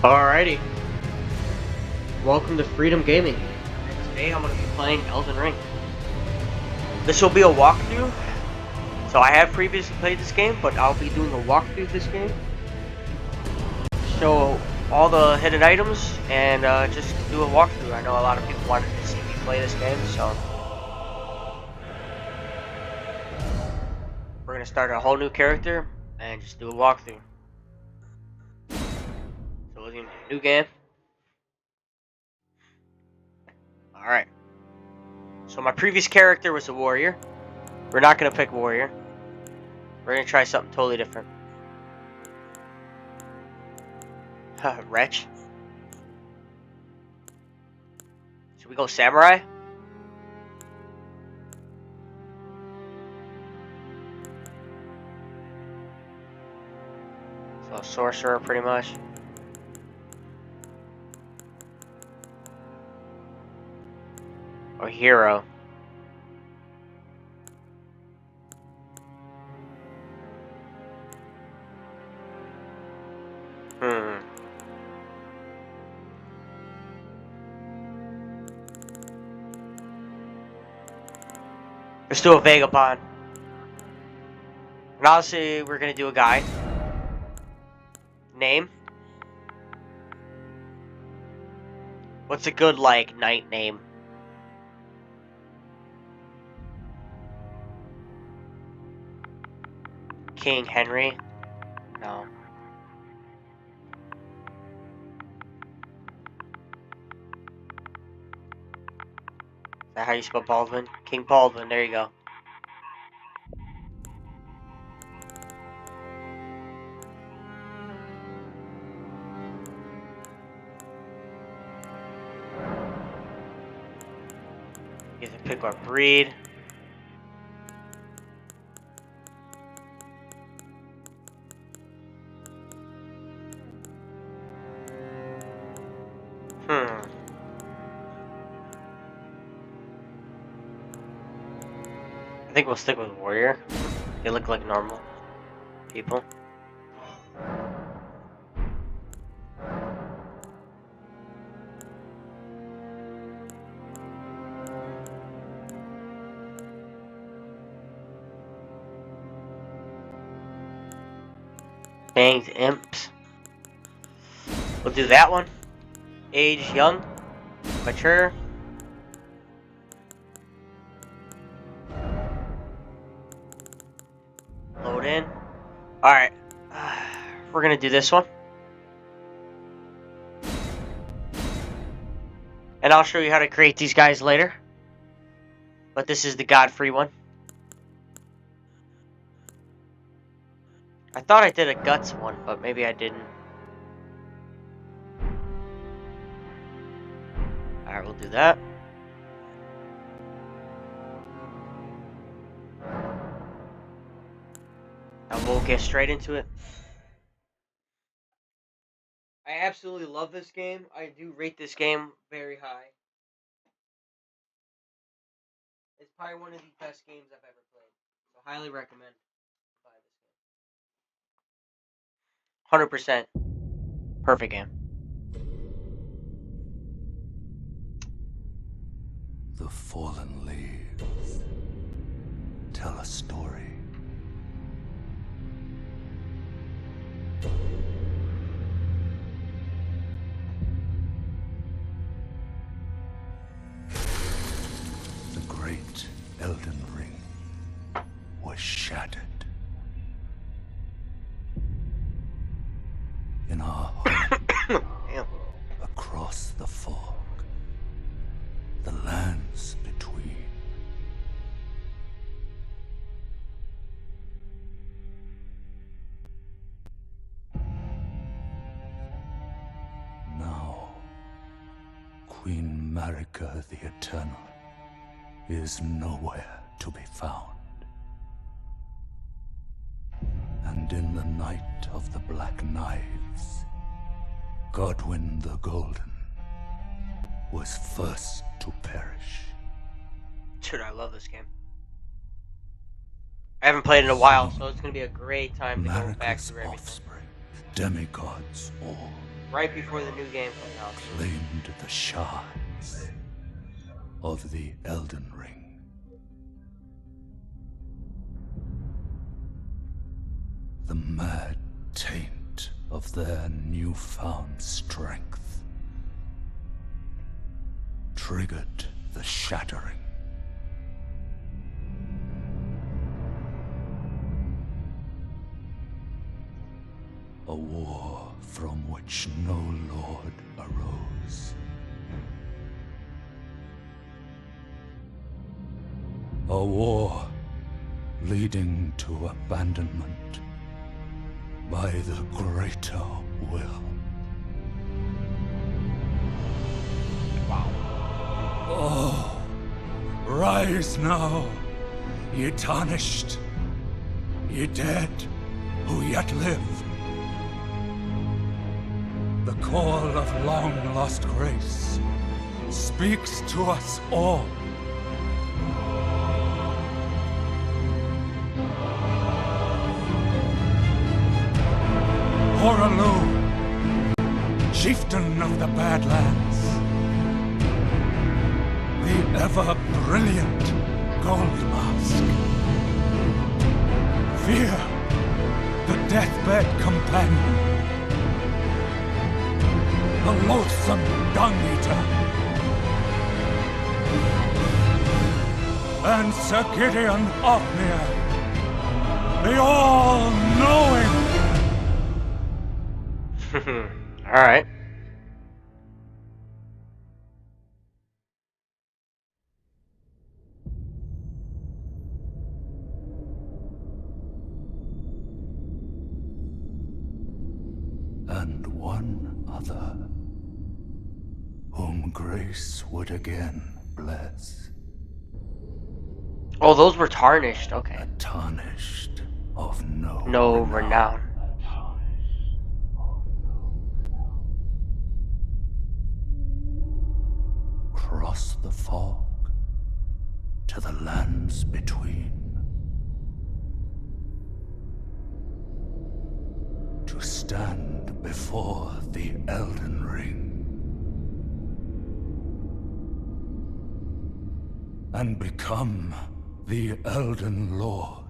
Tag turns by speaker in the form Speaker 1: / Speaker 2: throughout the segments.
Speaker 1: Alrighty, welcome to Freedom Gaming. Today I'm going to be playing Elden Ring. This will be a walkthrough. So I have previously played this game, but I'll be doing a walkthrough of this game. Show all the hidden items and just do a walkthrough. I know a lot of people wanted to see me play this game, so we're going to start a whole new character and just do a walkthrough. So we're going to do a new game. Alright. So my previous character was a warrior. We're not going to pick warrior. We're going to try something totally different. Wretch. Should we go samurai? So sorcerer pretty much. Or hero. Let's do a vagabond. And obviously we're gonna do a guy. Name. What's a good like knight name? King Henry? No. Is that how you spell Baldwin? King Baldwin, there you go. You get to pick our breed. I think we'll stick with warrior. They look like normal people. Fanged imps. We'll do that one. Age young, mature. Load in. Alright. We're gonna do this one. And I'll show you how to create these guys later. But this is the God-free one. I thought I did a guts one, but maybe I didn't. Alright, we'll do that. And we'll get straight into it. I absolutely love this game. I do rate this game very high. It's probably one of the best games I've ever played. So highly recommend buy this game. 100% perfect game.
Speaker 2: The fallen leaves tell a story. The great Elden Ring was shattered. In our home, across the fog, the lands between. Now, Queen Marika the Eternal is nowhere to be found. And in the night of the Black Knives, Godwyn the Golden was first to perish.
Speaker 1: Dude, I love this game. I haven't played in a while, so it's gonna be a great time to go back through everything.
Speaker 2: Offspring, demigods all,
Speaker 1: right before the new game comes out.
Speaker 2: Claimed the shards of the Elden Ring. The mad taint of their newfound strength triggered the shattering. A war from which no lord arose. A war leading to abandonment by the greater will.
Speaker 1: Wow.
Speaker 2: Oh, rise now, ye tarnished, ye dead who yet live. The call of long-lost grace speaks to us all. Horalu, chieftain of the Badlands, the ever-brilliant Gold Mask. Fear, the deathbed companion. The loathsome dung-eater. And Sir Gideon Ofnir, the all-knowing.
Speaker 1: Alright.
Speaker 2: And one other, whom grace would again bless.
Speaker 1: Oh, those were tarnished. Okay.
Speaker 2: A tarnished of no
Speaker 1: renown.
Speaker 2: Cross the fog to the lands between. To stand before the Elden Ring. And become the Elden Lord.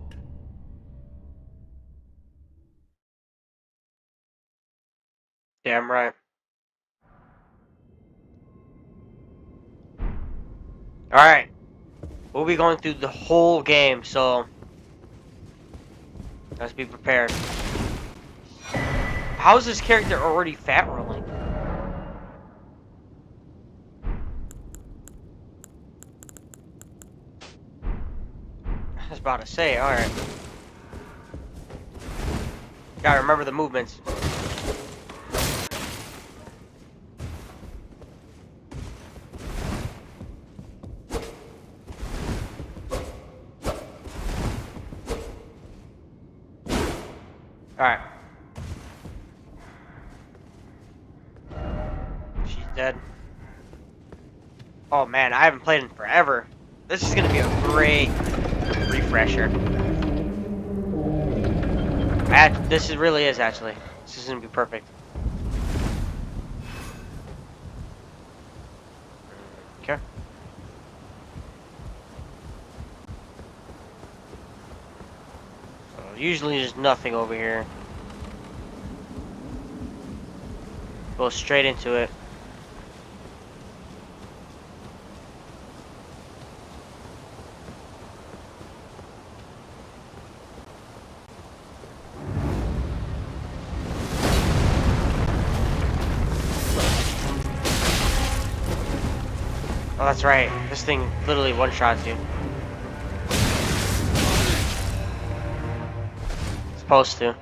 Speaker 1: Damn right. Alright. We'll be going through the whole game, so let's be prepared. How is this character already fat rolling? I was about to say, alright. Gotta remember the movements. Alright. She's dead. Oh man, I haven't played in forever. This is gonna be a great refresher. This really is actually. This is gonna be perfect. Okay. So usually there's nothing over here. Go straight into it. Oh, that's right. This thing literally one-shots you. It's supposed to.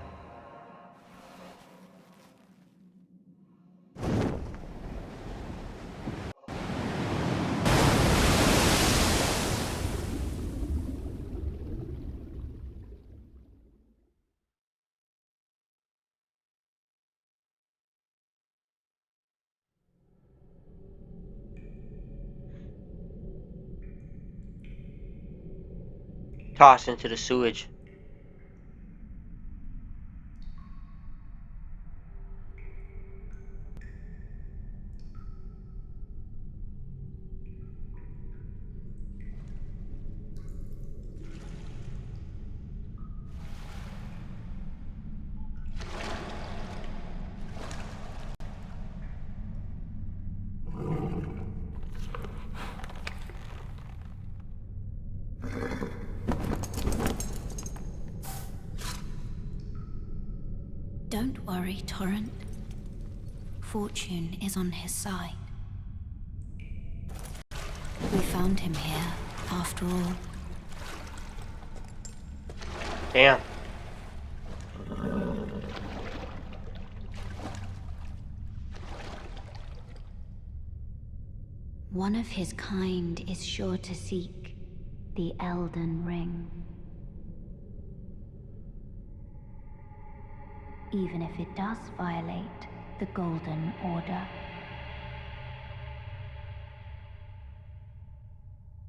Speaker 1: Tossed into the sewage.
Speaker 3: Don't worry, Torrent. Fortune is on his side. We found him here, after all.
Speaker 1: Damn.
Speaker 3: One of his kind is sure to seek the Elden Ring. Even if it does violate the Golden Order.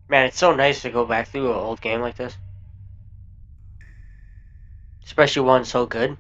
Speaker 1: Man, it's so nice to go back through an old game like this. Especially one so good.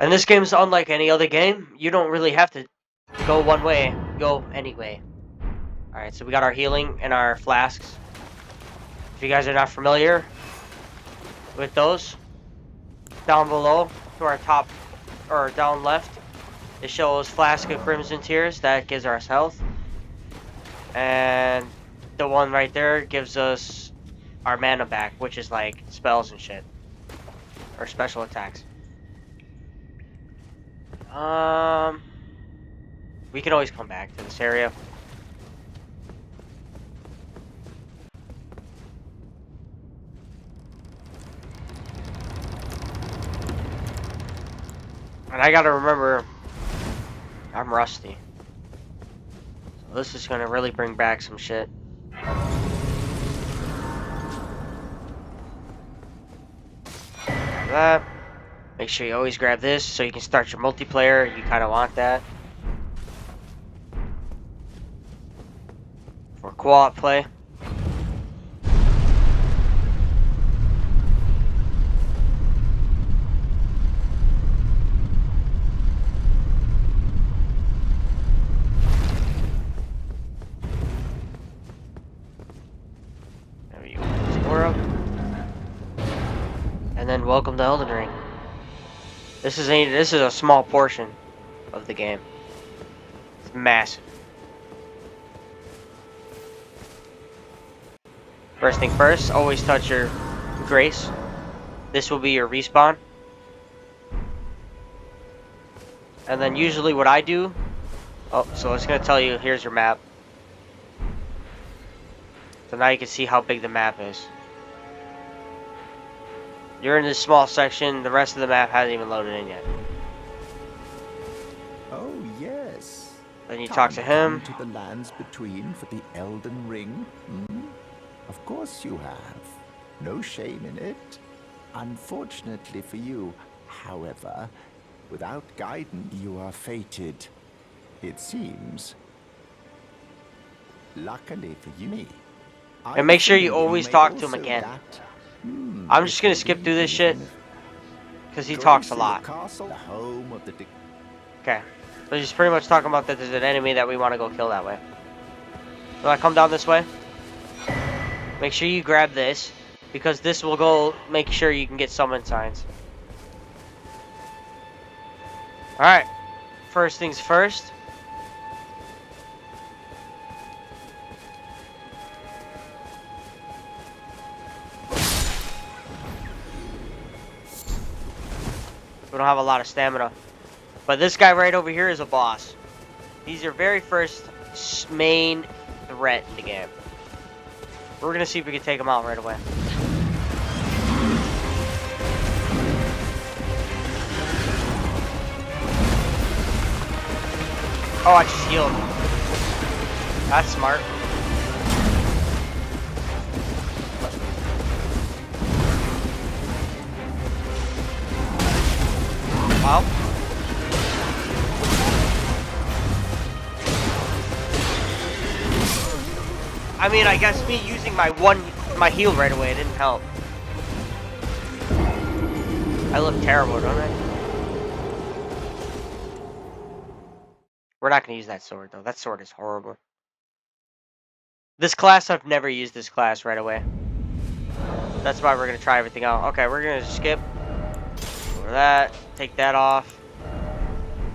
Speaker 1: And this game's unlike any other game. You don't really have to go one way. Go any way. Alright, so we got our healing and our flasks. If you guys are not familiar with those, down below to our top, or down left, it shows Flask of Crimson Tears. That gives us health. And the one right there gives us our mana back, which is like spells and shit. Or special attacks. We can always come back to this area. And I gotta remember, I'm rusty. So this is gonna really bring back some shit. Grab that. Make sure you always grab this so you can start your multiplayer. You kinda want that. For co-op play. There we go. Door up. And then welcome to Elden Ring. This is a small portion of the game. It's massive. First thing first, always touch your grace. This will be your respawn. And then usually what I do, so it's gonna tell you, here's your map. So now you can see how big the map is. You're in this small section, the rest of the map hasn't even loaded in yet.
Speaker 4: Oh, yes.
Speaker 1: Then you talk to him.
Speaker 4: Come to the lands between for the Elden Ring? Hmm? Of course you have. No shame in it. Unfortunately for you, however, without guidance, you are fated. It seems. Luckily for you,
Speaker 1: And make sure you always talk to him again. I'm just gonna skip through this shit because he talks a lot. Okay, so he's pretty much talking about that there's an enemy that we want to go kill that way. So I come down this way. Make sure you grab this because this will go make sure you can get summon signs. Alright, first things first. We don't have a lot of stamina. But this guy right over here is a boss. He's your very first main threat in the game. We're gonna see if we can take him out right away. Oh, I just healed. That's smart. Wow. I mean, I guess me using my heal right away didn't help. I look terrible, don't I? We're not gonna use that sword though. That sword is horrible. This class, I've never used this class right away. That's why we're gonna try everything out. Okay, we're gonna skip over that, take that off.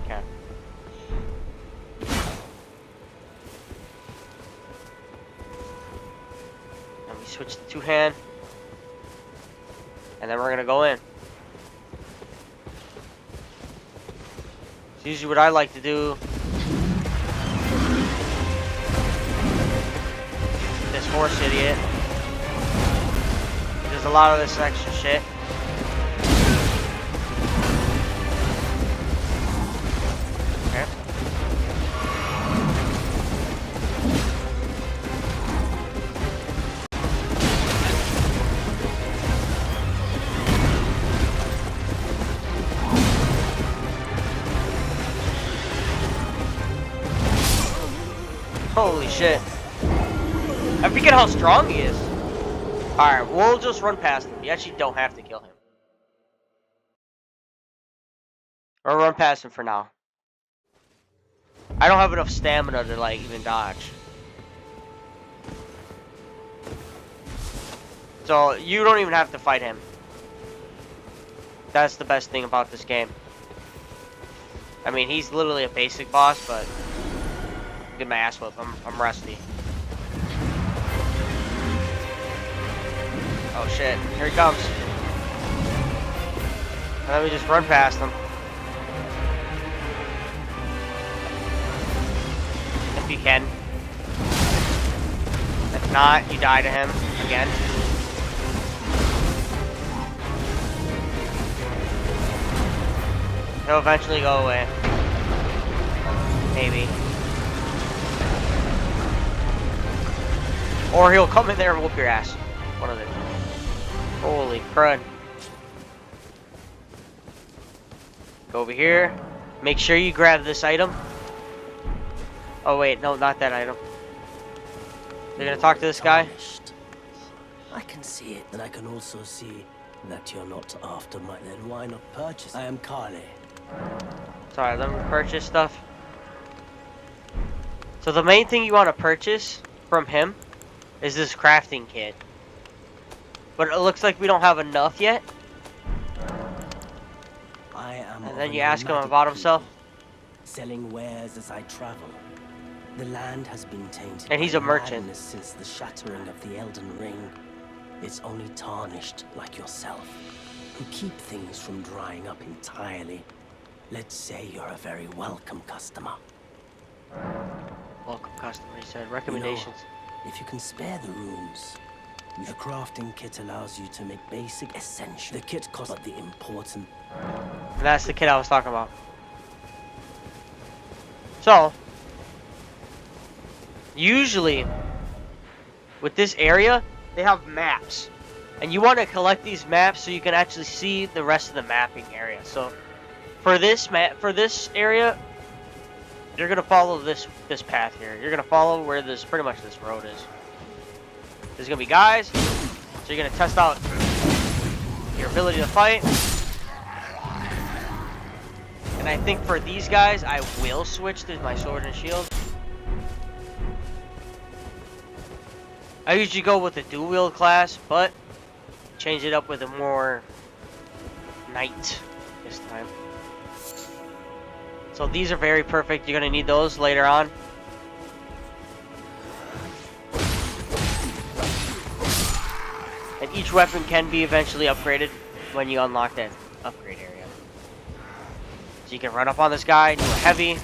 Speaker 1: Okay. Let me switch to two-hand. And then we're gonna go in. It's usually what I like to do. This horse idiot. There's a lot of this extra shit. Okay. Holy shit. I forget how strong he is. Alright, we'll just run past him. You actually don't have to kill him. Or run past him for now. I don't have enough stamina to, like, even dodge. So, you don't even have to fight him. That's the best thing about this game. I mean, he's literally a basic boss, but... get my ass whooped. I'm rusty. Oh shit, here he comes. And let me just run past him. If you can. If not, you die to him again. He'll eventually go away. Maybe. Or he'll come in there and whoop your ass. One of the two. Holy crud. Go over here. Make sure you grab this item. Oh wait, no, not that item. You're gonna talk to this guy?
Speaker 5: I can see it, and I can also see that you're not after my... Then why not purchase? I am Carly.
Speaker 1: Sorry, let me purchase stuff. So the main thing you want to purchase from him is this crafting kit. But it looks like we don't have enough yet.
Speaker 5: I am
Speaker 1: and then you ask him about himself.
Speaker 5: Selling wares as I travel. The land has been tainted.
Speaker 1: And he's a
Speaker 5: by
Speaker 1: merchant.
Speaker 5: madness since the shattering of the Elden Ring. It's only tarnished like yourself, who keep things from drying up entirely. Let's say you're a very welcome customer.
Speaker 1: Welcome customer, he said. Recommendations.
Speaker 5: You know, if you can spare the rooms, the crafting kit allows you to make basic essential. The kit costs, but the important.
Speaker 1: And that's the kit I was talking about. So, usually, with this area, they have maps. And you want to collect these maps so you can actually see the rest of the mapping area. So, for this area, you're gonna follow this path here. You're gonna follow where this pretty much this road is. There's gonna be guys, so you're gonna test out your ability to fight. And I think for these guys, I will switch to my sword and shield. I usually go with the dual wield class, but change it up with a more knight this time. So these are very perfect. You're gonna need those later on. And each weapon can be eventually upgraded when you unlock that upgrade area. So you can run up on this guy, do a heavy,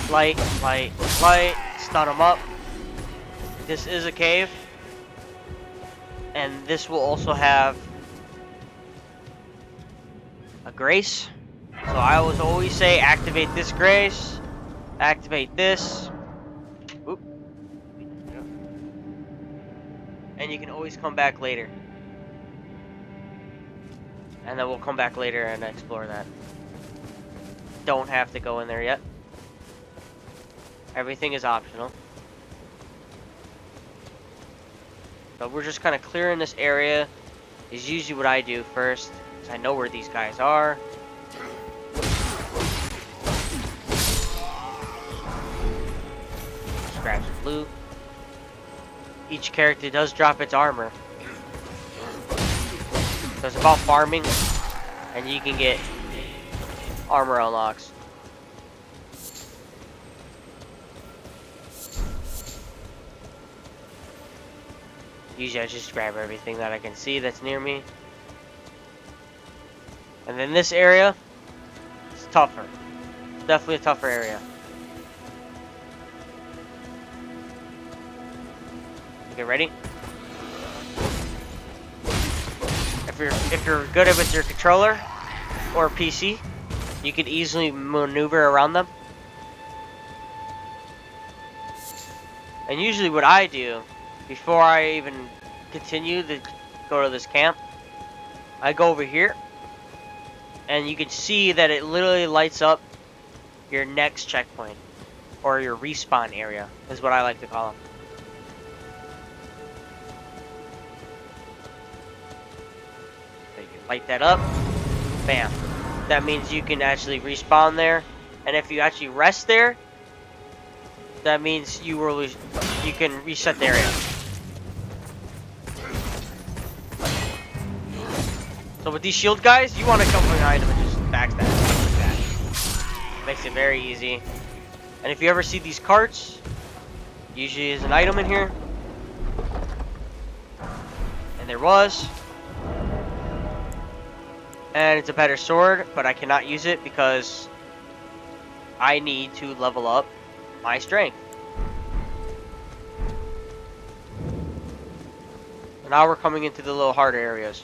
Speaker 1: light, light, light, stun him up. This is a cave. And this will also have a grace. So I always say activate this grace, activate this. Oop. And you can always come back later. And then we'll come back later and explore that. Don't have to go in there yet. Everything is optional. So we're just kind of clearing this area. Is usually what I do first, because I know where these guys are. Grab some loot. each character does drop its armor. So it's about farming, and you can get armor unlocks. Usually I just grab everything that I can see that's near me. And then this area, it's tougher. It's definitely a tougher area. Get ready. If you're good with your controller or PC, you can easily maneuver around them. And usually what I do, before I even continue to go to this camp, I go over here, and you can see that it literally lights up your next checkpoint, or your respawn area, is what I like to call them. So you can light that up, bam. That means you can actually respawn there, and if you actually rest there, that means you can reset the area. So with these shield guys, you want to come behind them and just backstab like that. Makes it very easy. And if you ever see these carts, usually there's an item in here. And there was. And it's a better sword, but I cannot use it because I need to level up my strength. And now we're coming into the little harder areas.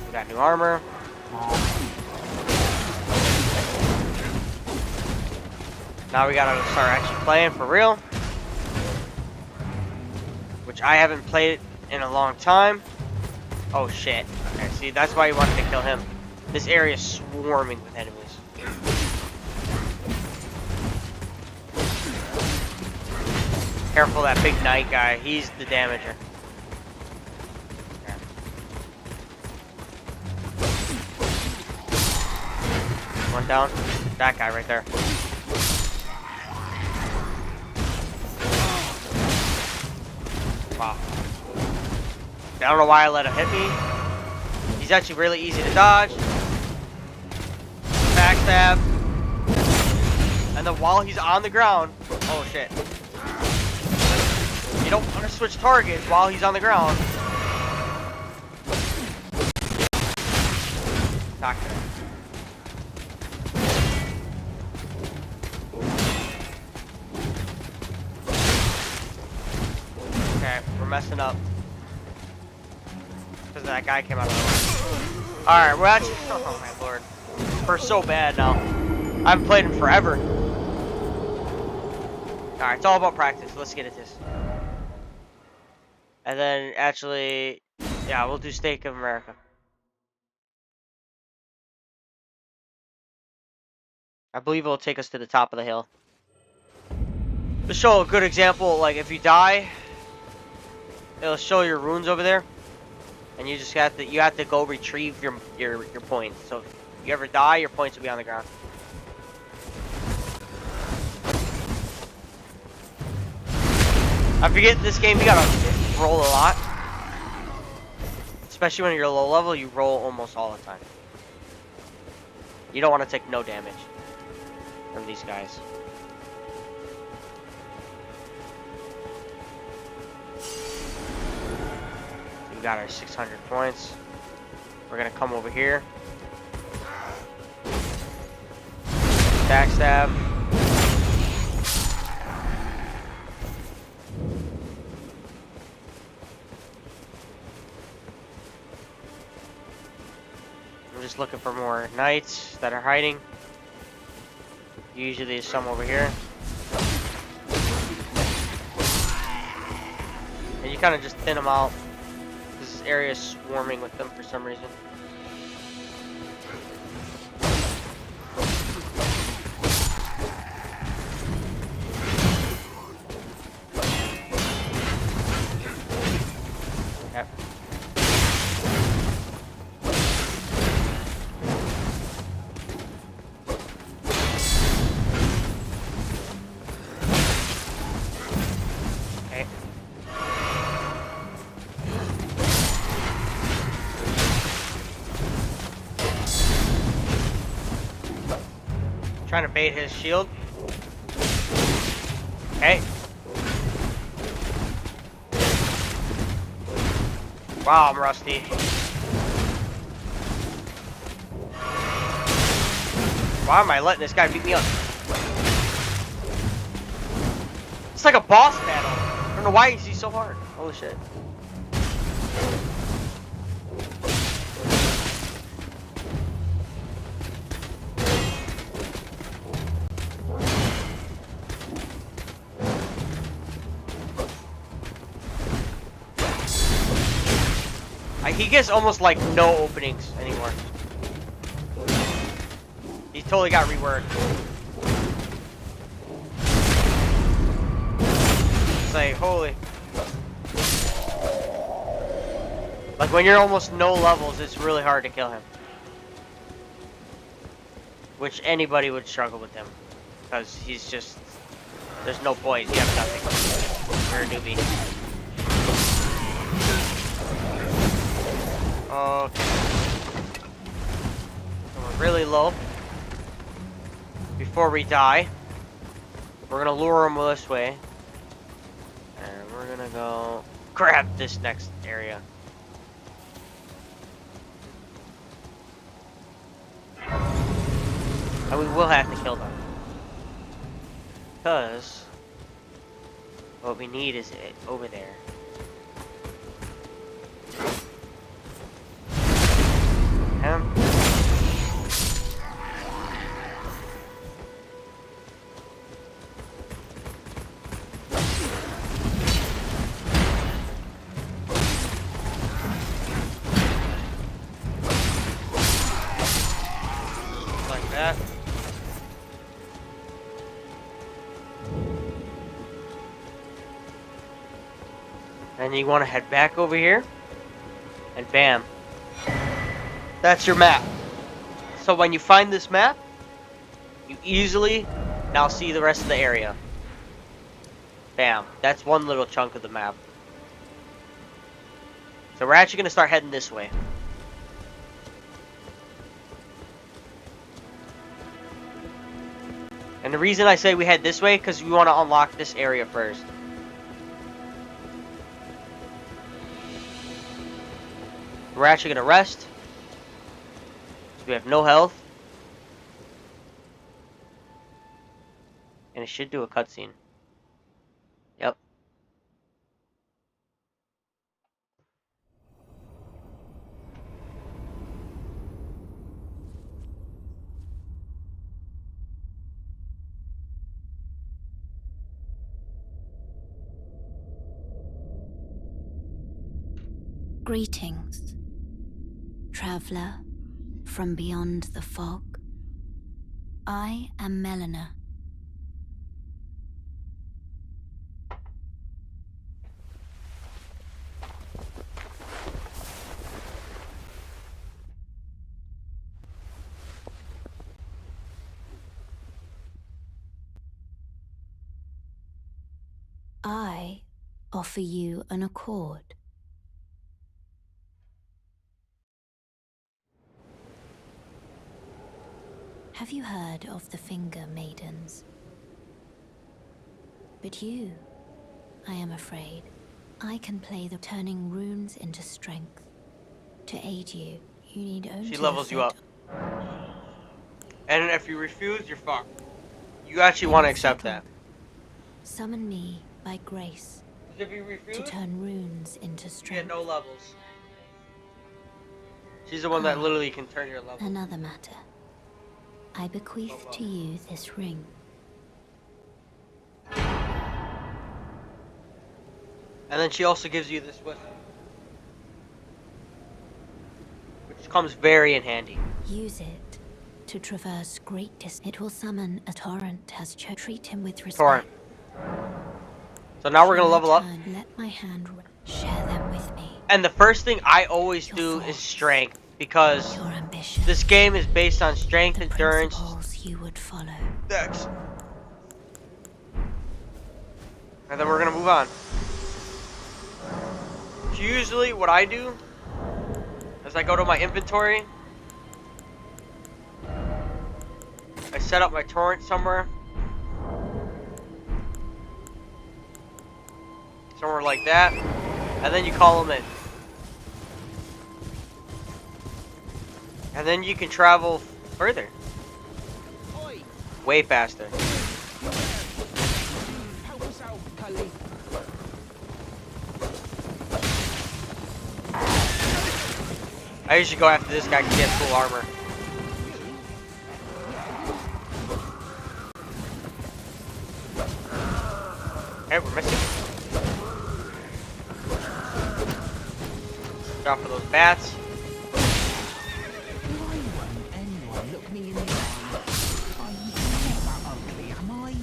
Speaker 1: We got new armor. Now we gotta start actually playing for real. Which I haven't played in a long time. Oh shit. Okay, see, that's why you wanted to kill him. This area is swarming with enemies. Careful that big knight guy. He's the damager. Okay. One down. That guy right there. Wow. I don't know why I let him hit me. He's actually really easy to dodge. Backstab. And then while he's on the ground, oh shit. You don't want to switch targets while he's on the ground. Knock him. Okay, we're messing up. Because that guy came out of the way. Alright, we're actually... Oh my lord. We're so bad now. I haven't played him forever. Alright, it's all about practice. Let's get at this. And then, actually... Yeah, we'll do Stake of America. I believe it'll take us to the top of the hill. To show a good example, like if you die... It'll show your runes over there. And you just have to go retrieve your points. So if you ever die, your points will be on the ground. I forget in this game you gotta roll a lot. Especially when you're low level, you roll almost all the time. You don't want to take no damage from these guys. We got our 600 points. We're gonna come over here. Backstab. I'm just looking for more knights that are hiding. Usually there's some over here. And you kind of just thin them out. This area is swarming with them for some reason. Yep. Trying to bait his shield. Okay. Wow, I'm rusty. Why am I letting this guy beat me up? It's like a boss battle. I don't know why he's so hard. Holy shit. He gets almost like no openings anymore. He totally got reworked. It's like, holy. Like when you're almost no levels, it's really hard to kill him. Which anybody would struggle with him. Because he's just, there's no poise, you have nothing. You're a newbie. Okay. So we're really low. Before we die, we're gonna lure him this way. And we're gonna go grab this next area. And we will have to kill them. Because what we need is it over there. Him. Like that. And you want to head back over here, and bam. That's your map. So when you find this map, you easily now see the rest of the area. Bam. That's one little chunk of the map. So we're actually going to start heading this way. And the reason I say we head this way, because we want to unlock this area first. We're actually going to rest. We have no health. And it should do a cutscene. Yep.
Speaker 3: Greetings, traveler from beyond the fog. I am Melina. I offer you an accord. Have you heard of the Finger Maidens? But you, I am afraid, I can play the turning runes into strength. To aid you, you need only
Speaker 1: She levels you up. And if you refuse, you're fucked. You actually want to accept that.
Speaker 3: Summon me by grace.
Speaker 1: If you refuse,
Speaker 3: to turn runes into
Speaker 1: you
Speaker 3: strength.
Speaker 1: get no levels. She's the one that literally can turn your level.
Speaker 3: Another matter. I bequeath to you this ring.
Speaker 1: And then she also gives you this whistle, which comes very in handy.
Speaker 3: Use it to traverse great distance. It will summon a Torrent has treat him with respect.
Speaker 1: Torrent. So now we're gonna level up.
Speaker 3: Let my hand share them with me.
Speaker 1: And the first thing I always do is strength, because
Speaker 3: Your ambition.
Speaker 1: this game is based on strength,
Speaker 3: The
Speaker 1: endurance,
Speaker 3: principles you would follow.
Speaker 1: dex. And then we're gonna move on. Usually what I do is I go to my inventory I set up my torrent somewhere. Somewhere like that. And then you call them in. And then you can travel further. Way faster.
Speaker 6: Help us out, Cully.
Speaker 1: I usually go after this guy to get full armor. Hey, we're missing. Drop for those bats.
Speaker 6: Why won't anyone look me in the eye? I'm not that ugly, am I?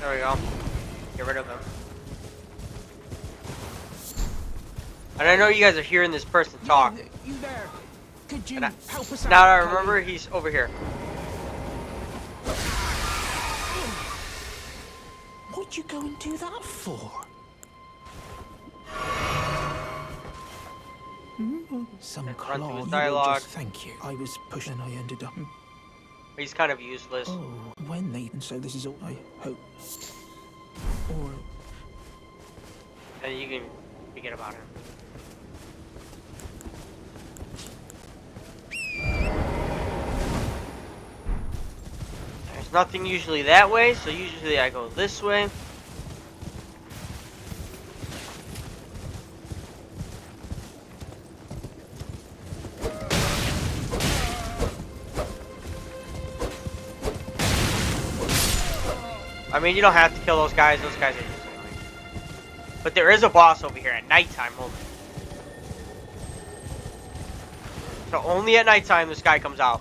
Speaker 1: There we go. Get rid of them. And I know you guys are hearing this person talk.
Speaker 6: You there? Could you
Speaker 1: And
Speaker 6: help us out?
Speaker 1: now I
Speaker 6: Cully?
Speaker 1: remember he's over here.
Speaker 6: What'd you go and do that for? Some
Speaker 1: And run through his
Speaker 6: clod.
Speaker 1: dialogue.
Speaker 6: Thank you. I was pushing and I ended up.
Speaker 1: He's kind of useless.
Speaker 6: Oh, when they. And so this is all I hope. Or.
Speaker 1: And you can forget about him. There's nothing usually that way, so usually I go this way. I mean, you don't have to kill those guys are just annoying. But there is a boss over here at nighttime only. So only at nighttime this guy comes out.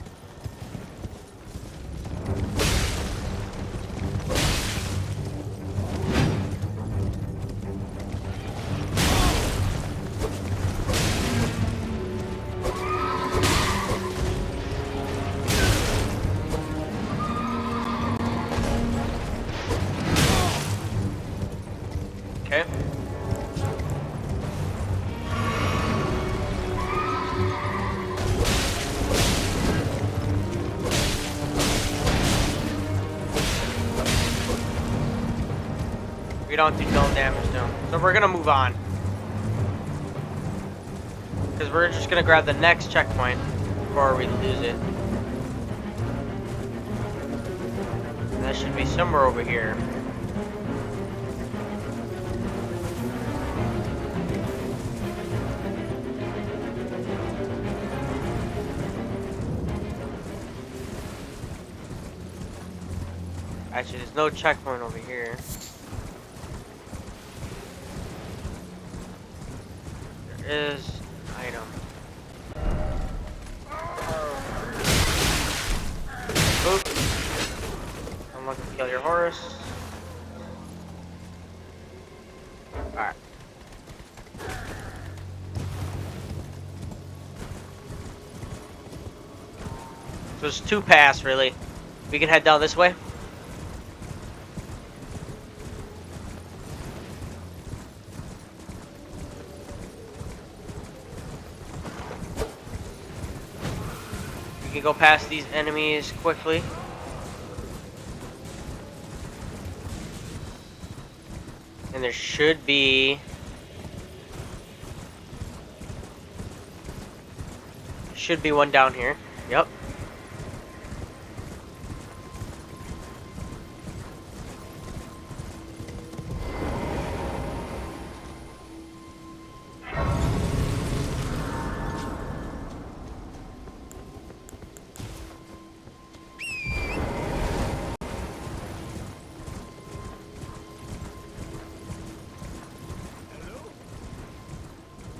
Speaker 1: Okay. We don't do no damage to him. So we're gonna move on. Because we're just gonna grab the next checkpoint before we lose it. And that should be somewhere over here. Actually, there's no checkpoint over here. There is an item. Oop. I'm looking to kill your horse. Alright. So there's two paths, really. We can head down this way. We can go past these enemies quickly. And there should be one down here. Yep.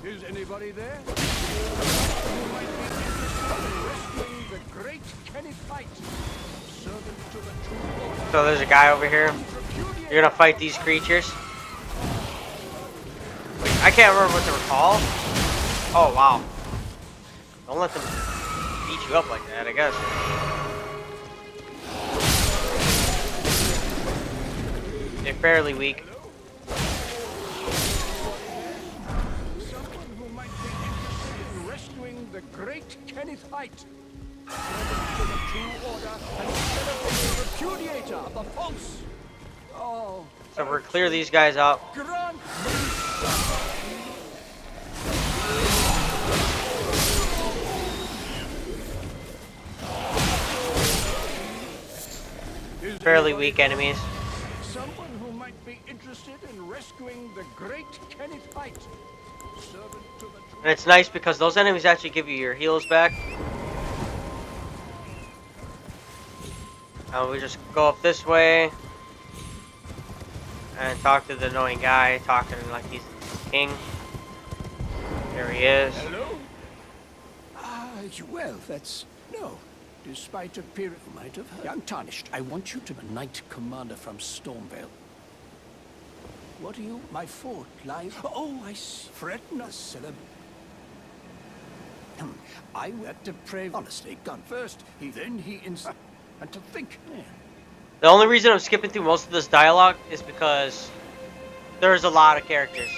Speaker 7: Is anybody there? Rescuing the great Kenny Fight. Servant to the true Lord.
Speaker 1: So there's a guy over here. You're gonna fight these creatures. I can't remember what they were called. Oh wow. Don't let them beat you up like that, I guess. They're fairly weak.
Speaker 7: Someone who might be interested in rescuing the great Kenneth Haight. Servant to the true order and celebrating repudiator of the false. Oh,
Speaker 1: So we're clear these guys out.
Speaker 7: grant
Speaker 1: Fairly weak enemies.
Speaker 7: someone who might be interested in rescuing the great Kenneth Haight. Servant to the true
Speaker 1: And it's nice because those enemies actually give you your heals back. We just go up this way and talk to the annoying guy, talking like he's the king. There he is.
Speaker 7: Hello? Well, that's... No. Despite appearing... Might have heard. Untarnished. I want you to the Knight Commander from Stormvale. What are you? My fort lies... Oh, I see. Fret not, Celeb. I were depraved. Honestly, gone first. Then he and to think... Yeah.
Speaker 1: The only reason I'm skipping through most of this dialogue is because there's a lot of characters.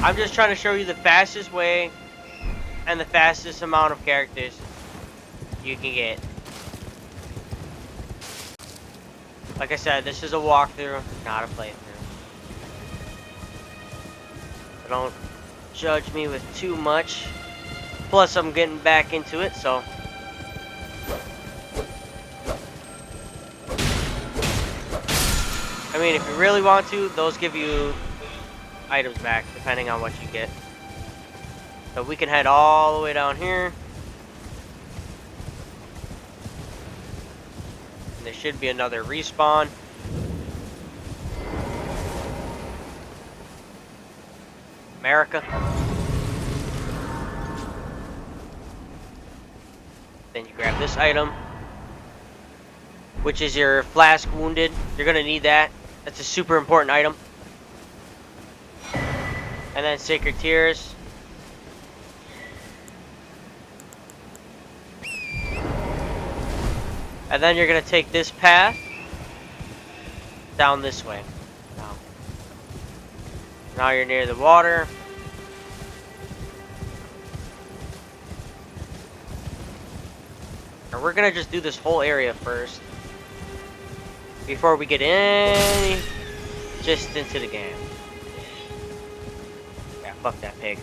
Speaker 1: I'm just trying to show you the fastest way and the fastest amount of characters you can get. Like I said, this is a walkthrough, not a playthrough. So don't judge me with too much. Plus, I'm getting back into it, so... I mean, if you really want to, those give you items back, depending on what you get. So we can head all the way down here. And there should be another respawn. America. Then you grab this item, which is your flask wounded. You're gonna need that. That's a super important item. And then Sacred Tears. And then you're gonna take this path down this way. Now you're near the water. And we're gonna just do this whole area first before we get any just into the game. Yeah, fuck that pig.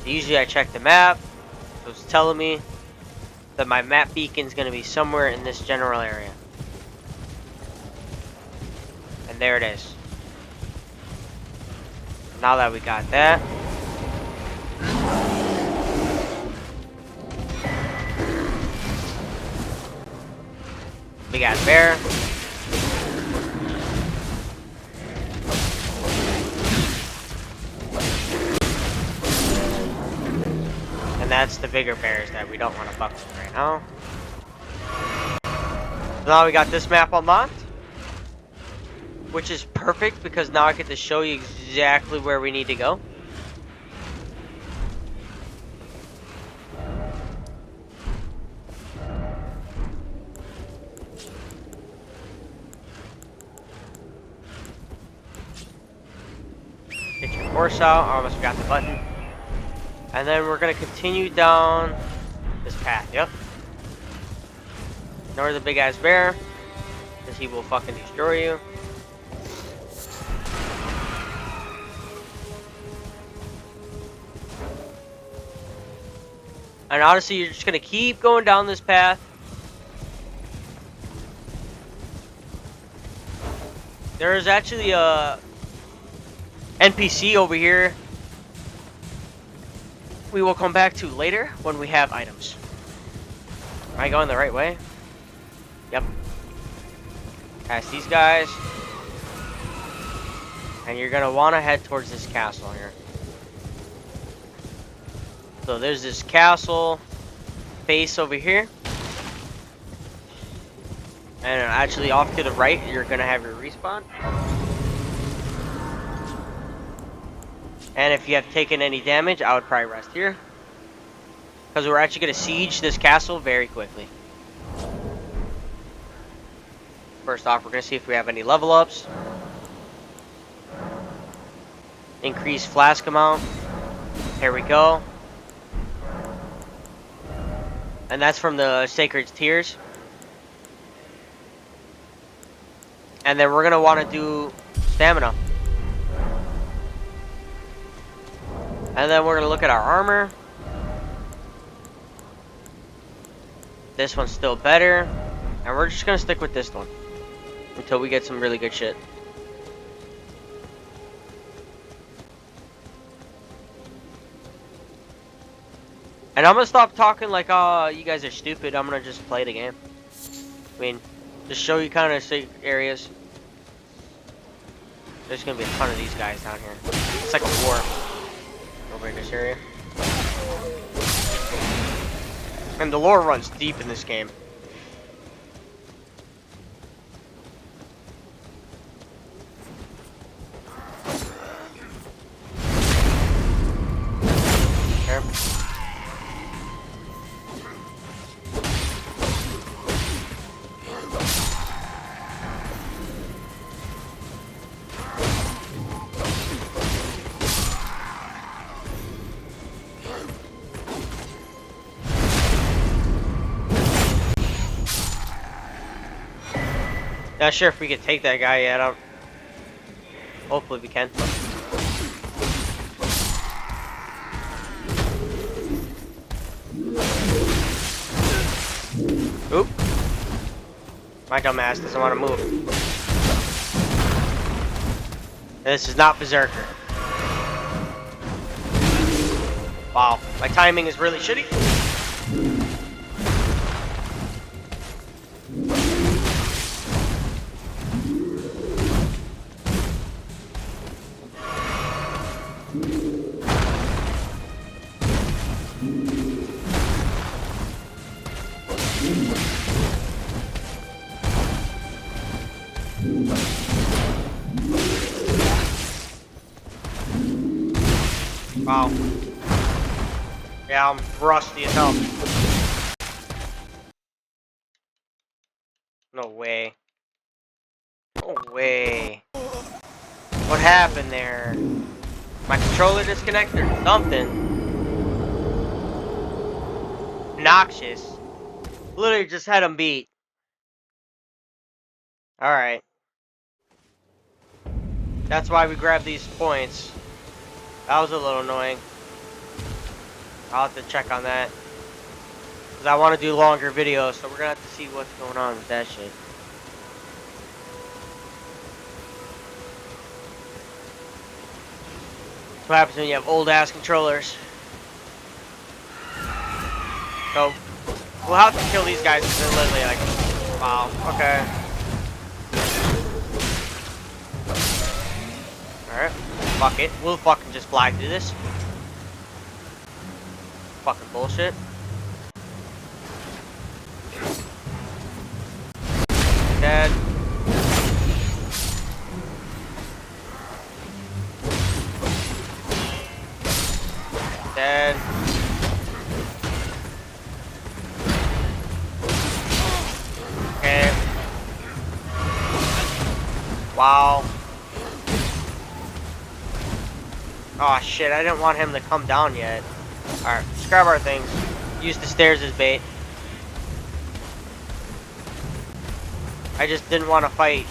Speaker 1: Usually I check the map, so it's telling me that my map beacon's gonna be somewhere in this general area. And there it is. Now that we got that, we got a bear. And that's the bigger bears that we don't want to fuck with right now. So now we got this map unlocked, which is perfect because now I get to show you exactly where we need to go. Get your horse out. I almost forgot the button. And then we're going to continue down this path. Yep. Ignore the big ass bear, because he will fucking destroy you. And honestly, you're just going to keep going down this path. There is actually a NPC over here we will come back to later when we have items. Am I going the right way? Yep. Past these guys. And you're going to want to head towards this castle here. So there's this castle base over here. And actually off to the right, you're going to have your respawn. And if you have taken any damage, I would probably rest here. Because we're actually going to siege this castle very quickly. first off, we're gonna see if we have any level ups. Increase flask amount. Here we go. And that's from the Sacred Tears. And then we're gonna want to do stamina. And then we're gonna look at our armor. This one's still better. And we're just gonna stick with this one until we get some really good shit. And I'm gonna stop talking like, oh, you guys are stupid. I'm gonna just play the game. I mean, just show you kind of safe areas. There's gonna be a ton of these guys down here. It's like a war over in this area. And the lore runs deep in this game. There. Not sure if we can take that guy yet. Hopefully we can. Oop. My dumb ass doesn't want to move. And this is not Berserker. Wow. My timing is really shitty. Wow. Yeah, I'm rusty as hell. No way. No way. What happened there? My controller disconnected or something. Noxious. Literally just had him beat. Alright. That's why we grabbed these points. That was a little annoying. I'll have to check on that. Because I want to do longer videos, so we're going to have to see what's going on with that shit. What happens when you have old ass controllers. So, we'll have to kill these guys because they're literally like, wow, okay. Alright, fuck it. We'll fucking just fly through this. Fucking bullshit. Dead. Dead. Okay. Wow. Oh shit, I didn't want him to come down yet. Alright, let's grab our things. Use the stairs as bait. I just didn't want to fight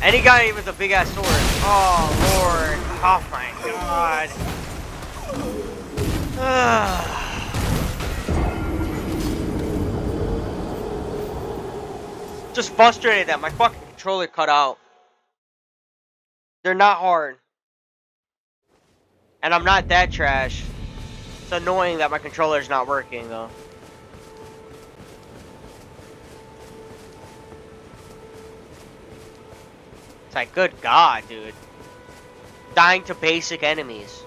Speaker 1: any guy with a big ass sword. Oh lord. Oh my god. Just frustrated that my fucking controller cut out. They're not hard. And I'm not that trash. It's annoying that my controller's not working though. It's like, good god, dude. Dying to basic enemies.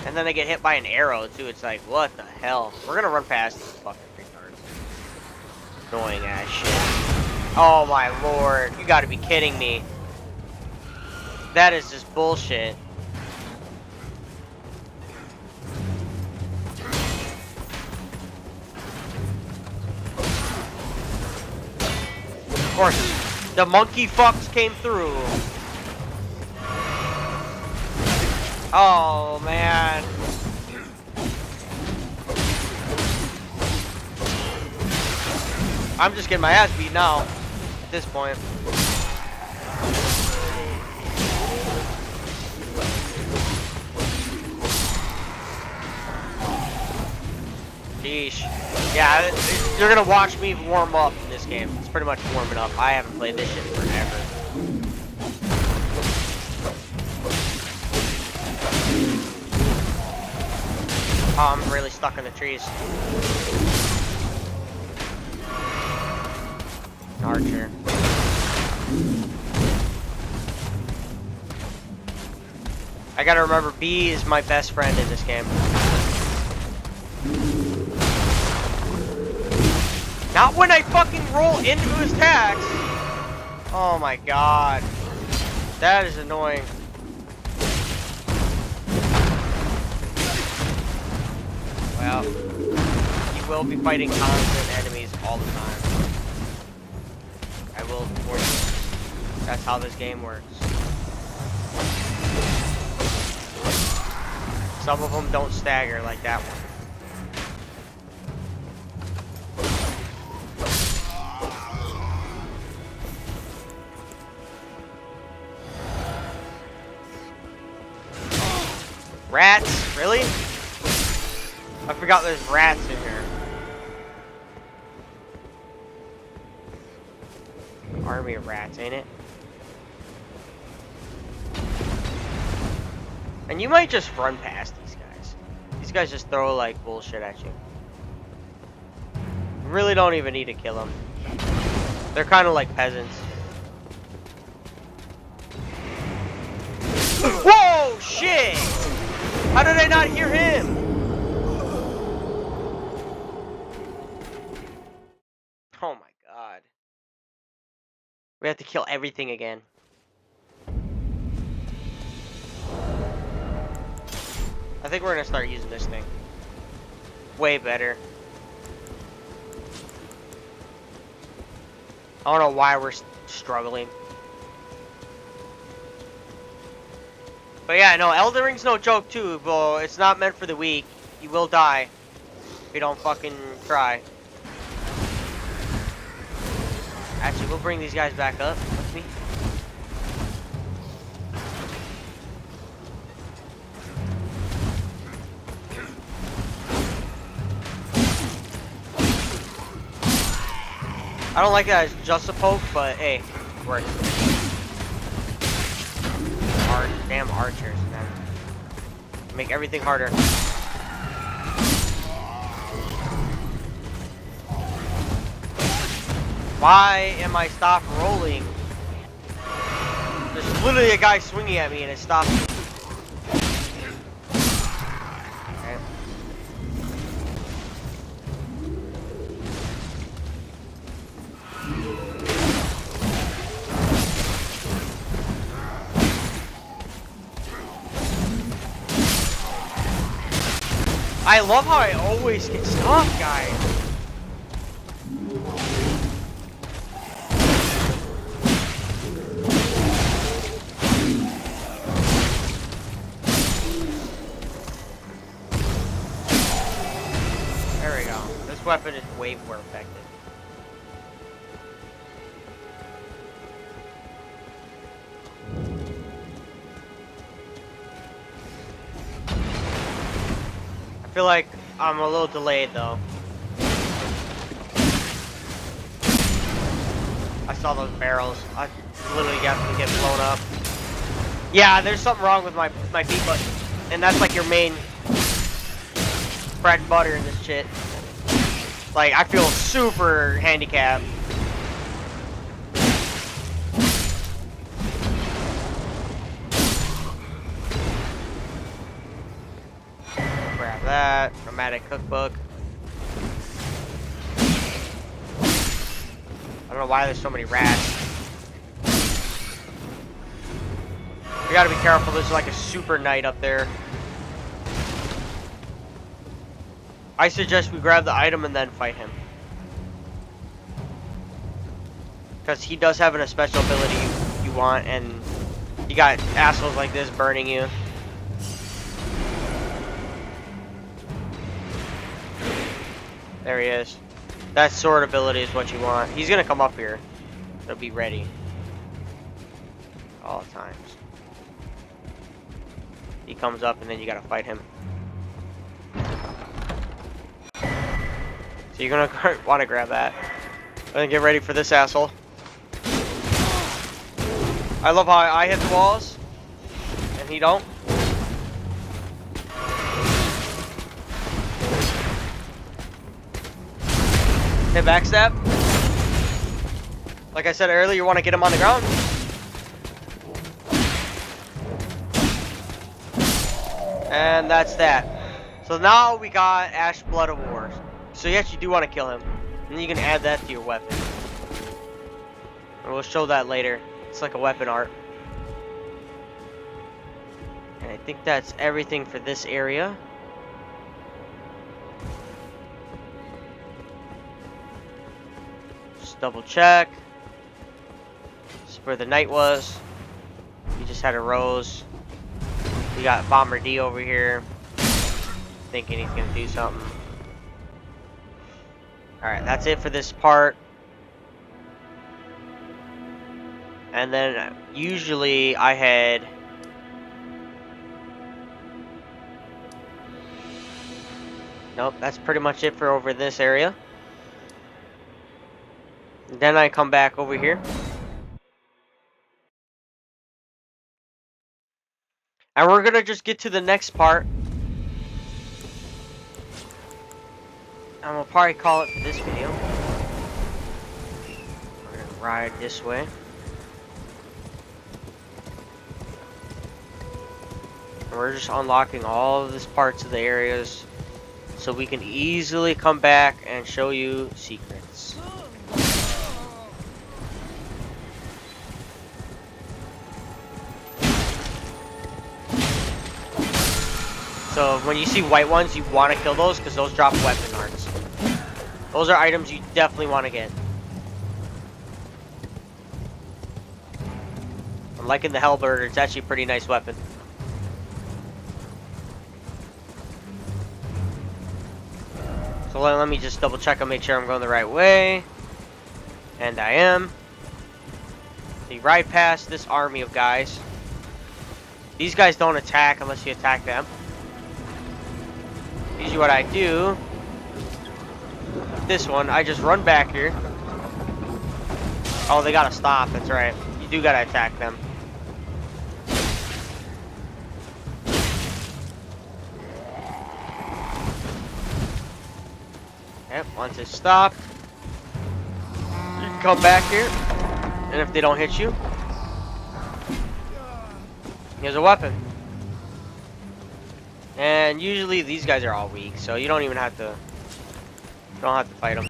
Speaker 1: And then they get hit by an arrow too. It's like, what the hell? We're gonna run past these fucking retards. Annoying ass shit. Oh my lord. You gotta be kidding me. That is just bullshit. course, the monkey fucks came through. Oh, man. I'm just getting my ass beat now, at this point. Sheesh. Yeah, you're gonna watch me warm up in this game. It's pretty much warming up. I haven't played this shit forever. Oh, I'm really stuck in the trees. Archer. I gotta remember, B is my best friend in this game. Not when I fucking roll into his attacks! Oh my god. That is annoying. Well, you will be fighting constant enemies all the time. I will warn you. That's how this game works. Some of them don't stagger like that one. Rats? Really? I forgot there's rats in here. Army of rats, ain't it? And you might just run past these guys. These guys just throw like bullshit at you. You really don't even need to kill them. They're kind of like peasants. Whoa, shit! How did I not hear him? Oh my god. We have to kill everything again. I think we're gonna start using this thing. Way better. I don't know why we're struggling. But yeah, no, Elden Ring's no joke too, but it's not meant for the weak. You will die if you don't fucking try. Actually, we'll bring these guys back up with me. I don't like that as just a poke, but hey, it works. Damn archers, man. Make everything harder. Why am I stopped rolling? There's literally a guy swinging at me and it stopped me. Okay. I love how I always get stopped, guys. There we go. This weapon is way more effective. I feel like I'm a little delayed though. I saw those barrels. I literally got to get blown up. Yeah, there's something wrong with my B button. And that's like your main bread and butter in this shit. Like, I feel super handicapped. Grab that. Dramatic cookbook. I don't know why there's so many rats. We gotta be careful, there's like a super knight up there. I suggest we grab the item and then fight him. Because he does have a special ability you want, and you got assholes like this burning you. There he is. That sword ability is what you want. He's gonna come up here. So be ready. All times. He comes up and then you gotta fight him. So you're gonna want to grab that. And then get ready for this asshole. I love how I hit the walls and he don't. Hit backstab. Like I said earlier, you want to get him on the ground. And that's that. So now we got Ash Blood of War. So yes, you do want to kill him. And then you can add that to your weapon. And we'll show that later. It's like a weapon art. And I think that's everything for this area. Just double check. This is where the knight was. He just had a rose. We got Bomber D over here. Thinking he's gonna do something. Alright, that's it for this part. And then usually I had nope, that's pretty much it for over this area. And then I come back over here. And we're gonna just get to the next part. And we'll probably call it for this video. We're gonna ride this way. And we're just unlocking all of these parts of the areas so we can easily come back and show you secrets. So when you see white ones, you want to kill those because those drop weapon arts. Those are items you definitely want to get. I'm liking the Hellbird. It's actually a pretty nice weapon. So let me just double check and make sure I'm going the right way. And I am. So you ride past this army of guys. These guys don't attack unless you attack them. Usually what I do, this one, I just run back here. Oh, they gotta stop, that's right. You do gotta attack them. Yep, once it's stopped, you can come back here, and if they don't hit you, here's a weapon. And usually these guys are all weak, so you don't even have to fight them.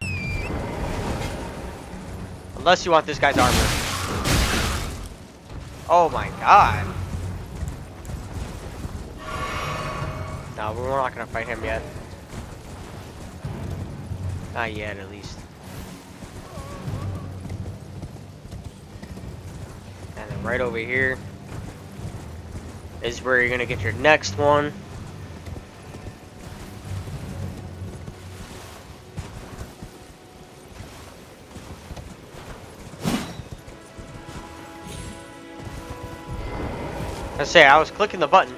Speaker 1: Unless you want this guy's armor. Oh my god. No, we're not gonna fight him yet. Not yet, at least. And then right over here is where you're gonna get your next one. I was clicking the button.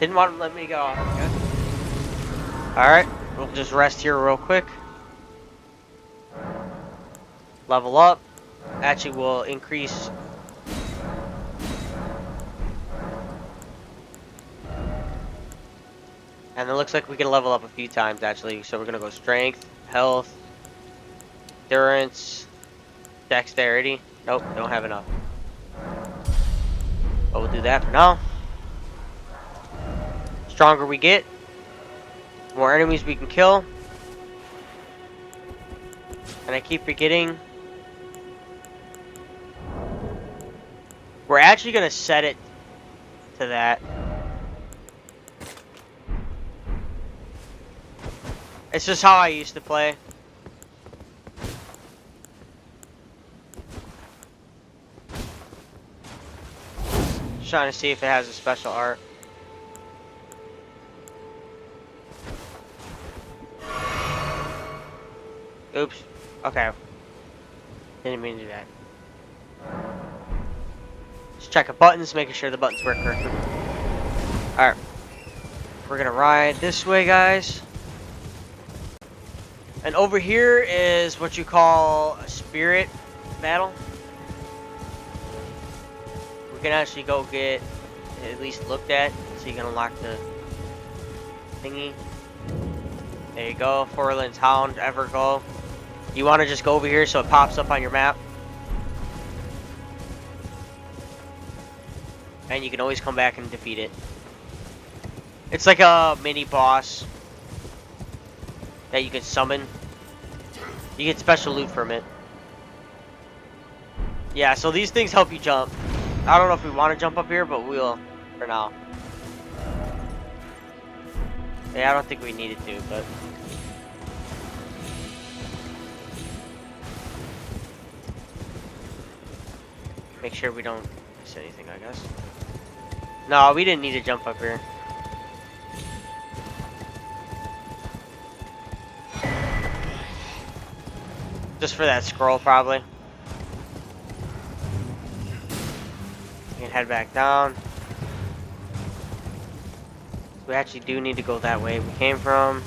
Speaker 1: Didn't want to let me go off. Okay. Alright, we'll just rest here real quick. Level up. Actually, will increase. And it looks like we can level up a few times, actually. So we're going to go strength, health, endurance, dexterity. Nope, don't have enough. But we'll do that for now. Stronger we get, more enemies we can kill. And I keep forgetting. We're actually going to set it to that. It's just how I used to play. trying to see if it has a special art. Oops. Okay. Didn't mean to do that. Just checking buttons, making sure the buttons work correctly. Alright. We're gonna ride this way, guys. And over here is what you call a spirit battle. We can actually go get at least looked at, so you can unlock the thingy. There you go, Forland's Hound, Everglow. You want to just go over here so it pops up on your map. And you can always come back and defeat it. It's like a mini boss that you can summon. You get special loot from it. Yeah, so these things help you jump. I don't know if we want to jump up here, but we'll for now. Yeah, I don't think we needed to, but... Make sure we don't miss anything, I guess. No, we didn't need to jump up here. Just for that scroll, probably. We can head back down. We actually do need to go that way we came from.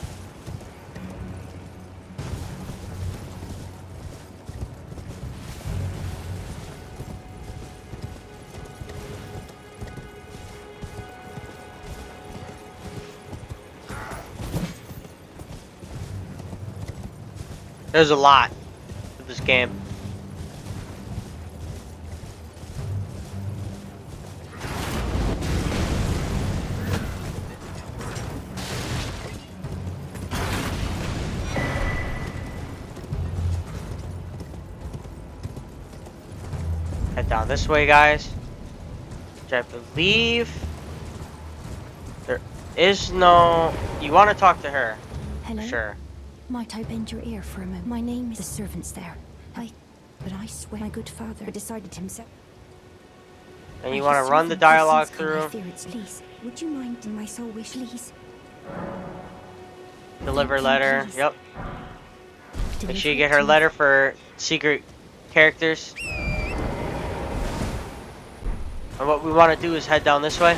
Speaker 1: There's a lot of this game. Head down this way, guys. Which I believe there is no... You want to talk to her.
Speaker 3: Hello?
Speaker 1: Sure.
Speaker 3: Might I bend your ear for a moment? My name is... The servant's there. But I swear my good father decided himself.
Speaker 1: And you want to run the dialogue through.
Speaker 3: I fear it's lease. Would you mind in my soul wish, please?
Speaker 1: Deliver letter.
Speaker 3: Please.
Speaker 1: Yep. Make
Speaker 3: Deliver
Speaker 1: sure you
Speaker 3: it
Speaker 1: get her
Speaker 3: to me.
Speaker 1: letter for secret characters. And what we want to do is head down this way.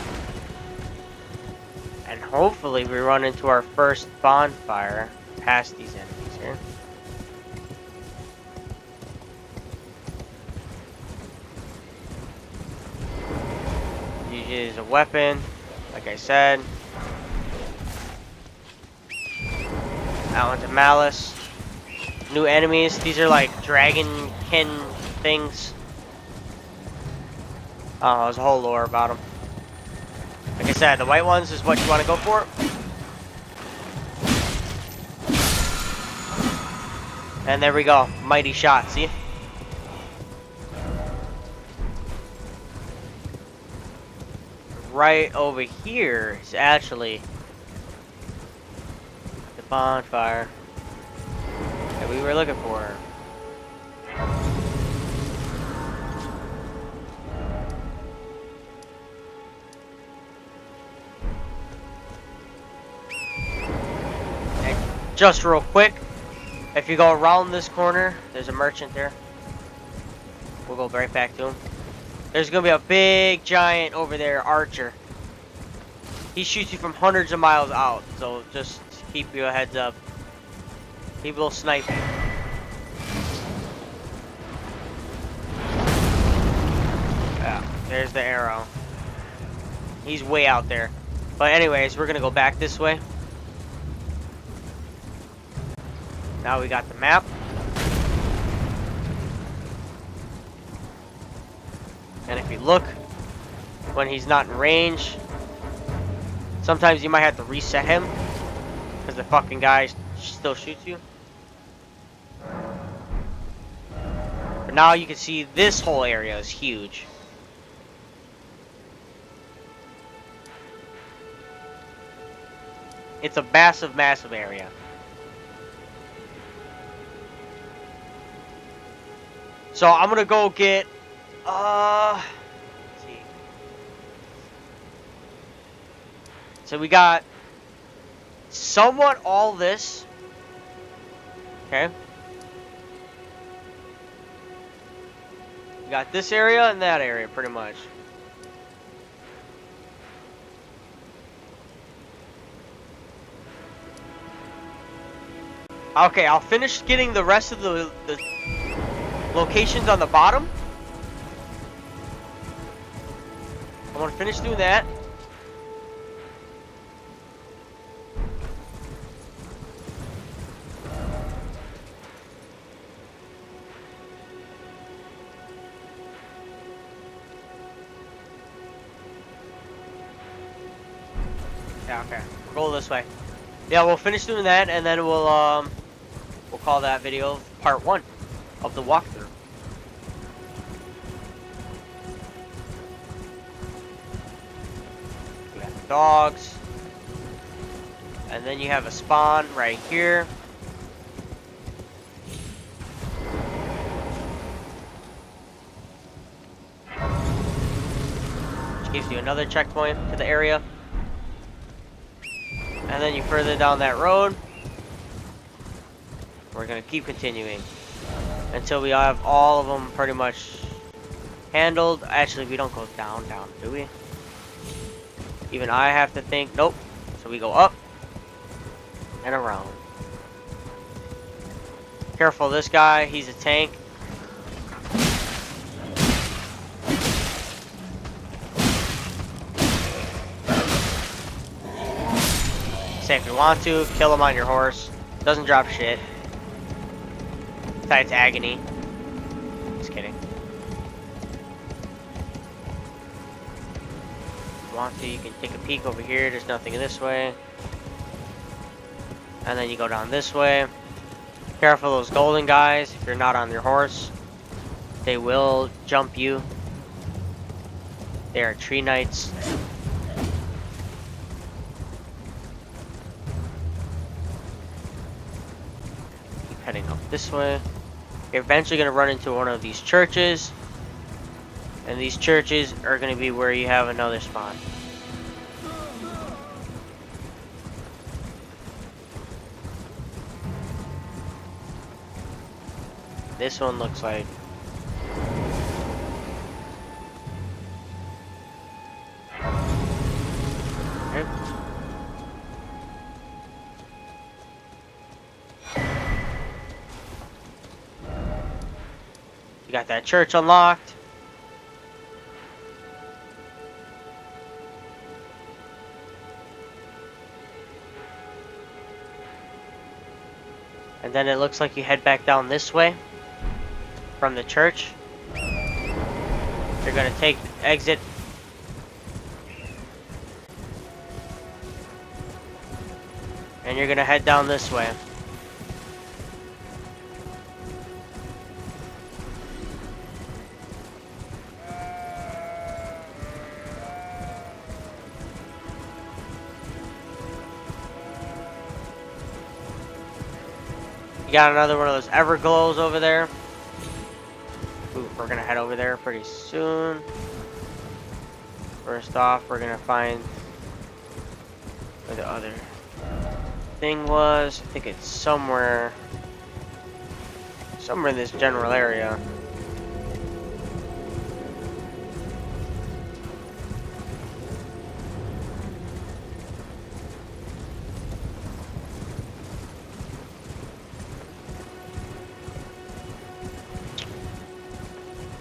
Speaker 1: And hopefully we run into our first bonfire past these enemies here. Use a weapon, like I said. That one's a malice. New enemies. These are like dragonkin things. Oh, there's a whole lore about them. Like I said, the white ones is what you want to go for. And there we go. Mighty shot, see? Right over here is actually the bonfire that we were looking for. And just real quick, if you go around this corner, there's a merchant there. We'll go right back to him. There's gonna be a big giant over there, archer. He shoots you from hundreds of miles out, so just keep you a heads up. He will snipe you. Yeah, there's the arrow. He's way out there. But anyways, we're gonna go back this way. Now we got the map. And if you look, when he's not in range, sometimes you might have to reset him, because the fucking guy still shoots you. But now you can see this whole area is huge. It's a massive, massive area. So I'm gonna go get let's see. So we got somewhat all this. Okay. We got this area and that area, pretty much. Okay, I'll finish getting the rest of the locations on the bottom. I want to finish doing that. Yeah, okay. We'll go this way. Yeah, we'll finish doing that, and then we'll call that video part 1 of the walkthrough. We got the dogs, and then you have a spawn right here. Which gives you another checkpoint to the area. And then you further down that road. We're gonna keep continuing until we have all of them pretty much handled. Actually, we don't go down, do we? Even I have to think. Nope. So we go up and around. Careful, this guy. He's a tank. Say if you want to, kill him on your horse. Doesn't drop shit. Besides agony. Just kidding. If you want to, you can take a peek over here. There's nothing in this way. And then you go down this way. Careful those golden guys. If you're not on your horse, they will jump you. They are tree knights. Heading up this way. You're eventually going to run into one of these churches. And these churches are going to be where you have another spawn. This one looks like... Okay. You got that church unlocked. And then it looks like you head back down this way from the church. You're gonna take the exit. And you're gonna head down this way. You got another one of those Everglows over there. Ooh, we're gonna head over there pretty soon. First off, we're gonna find where the other thing was. I think it's somewhere in this general area.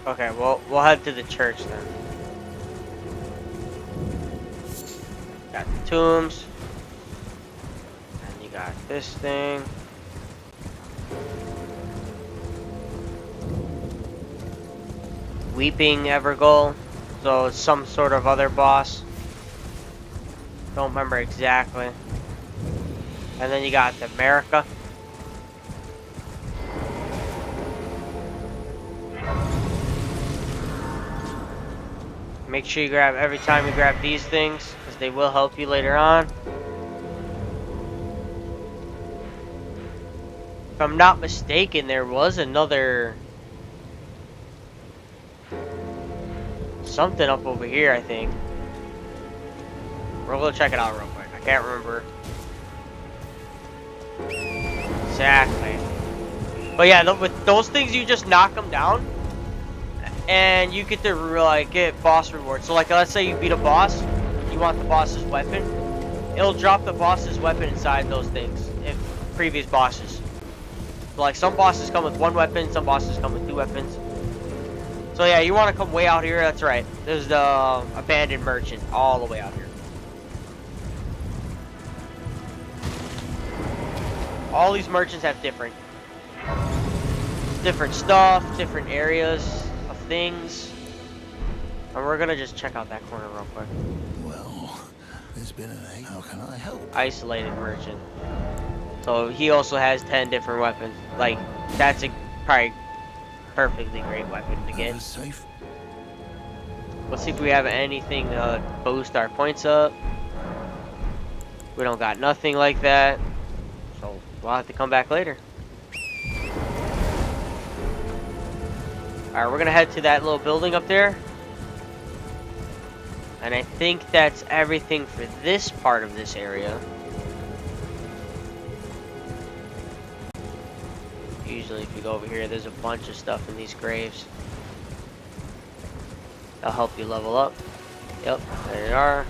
Speaker 1: Okay, well, we'll head to the church then. Got the tombs. And you got this thing. Weeping Evergoal. So it's some sort of other boss. Don't remember exactly. And then you got the America. Make sure you grab every time you grab these things, because they will help you later on. If I'm not mistaken, there was another something up over here, I think. We're gonna check it out real quick. Can't remember. Exactly. But yeah, with those things, you just knock them down, and you get to like get boss rewards. So like, let's say you beat a boss, you want the boss's weapon. It'll drop the boss's weapon inside those things. If previous bosses. So like some bosses come with one weapon, some bosses come with two weapons. So yeah, you want to come way out here. That's right. There's the abandoned merchant all the way out here. All these merchants have different stuff, different areas of things. And we're gonna just check out that corner real quick.
Speaker 2: Well, there's been an egg. How can I help?
Speaker 1: Isolated merchant. So he also has 10 different weapons. Like, that's a probably perfectly great weapon to get.
Speaker 2: Safe.
Speaker 1: Let's see if we have anything to boost our points up. We don't got nothing like that. So we'll have to come back later. Alright, we're gonna head to that little building up there. And I think that's everything for this part of this area. Usually if you go over here, there's a bunch of stuff in these graves. That'll help you level up. Yep, there you are.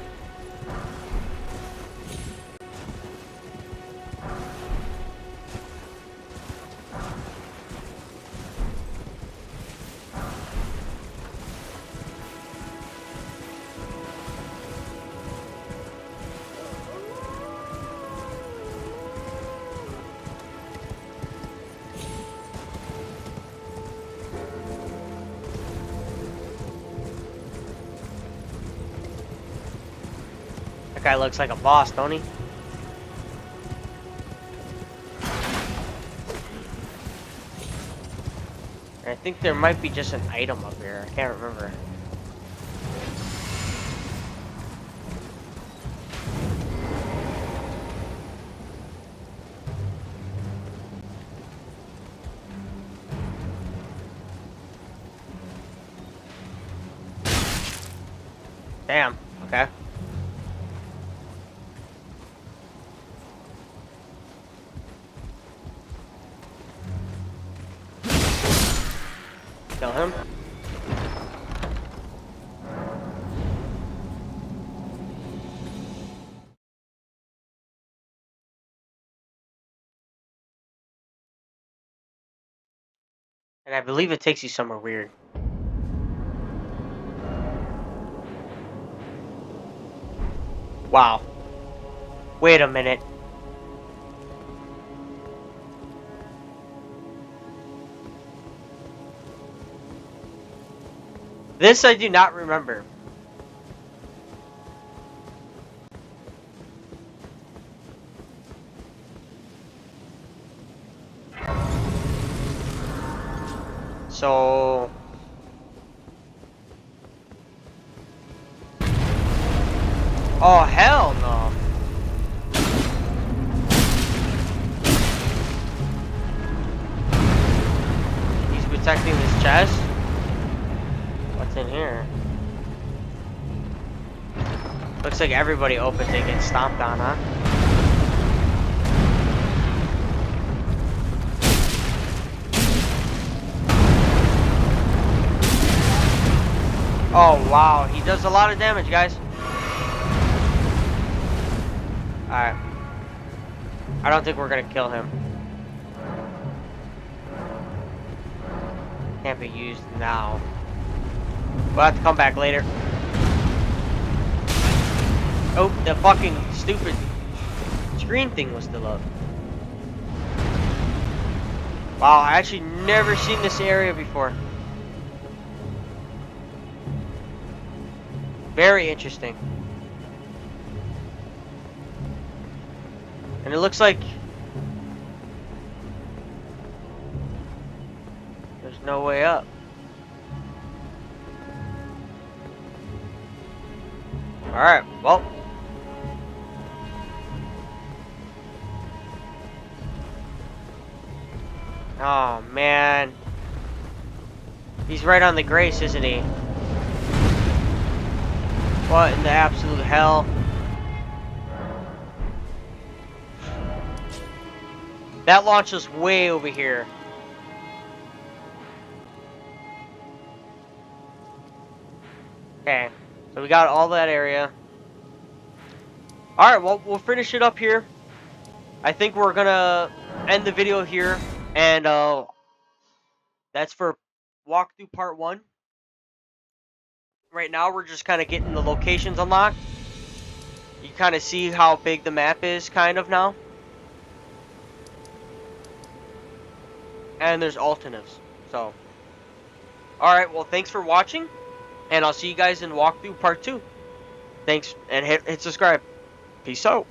Speaker 1: That guy looks like a boss, don't he? I think there might be just an item up here. I can't remember. Damn. Okay. Kill him. And I believe it takes you somewhere weird. Wow. Wait a minute. This I do not remember. So... Oh, hell no. He's protecting this chest? What's in here? Looks like everybody opens it gets stomped on, huh? Oh, wow. He does a lot of damage, guys. Alright. I don't think we're gonna kill him. Can't be used now. We'll have to come back later. Oh, the fucking stupid screen thing was still up. Wow, I actually never seen this area before. Very interesting. And it looks like there's no way up. Alright, well. Oh, man. He's right on the grace, isn't he? What in the absolute hell? That launches way over here. Okay, so we got all that area. Alright, well, we'll finish it up here. I think we're gonna end the video here. And that's for walkthrough part 1. Right now, we're just kind of getting the locations unlocked. You kind of see how big the map is, kind of, now. And there's alternatives. So, alright, well, thanks for watching. And I'll see you guys in walkthrough part 2. Thanks, and hit subscribe. Peace out.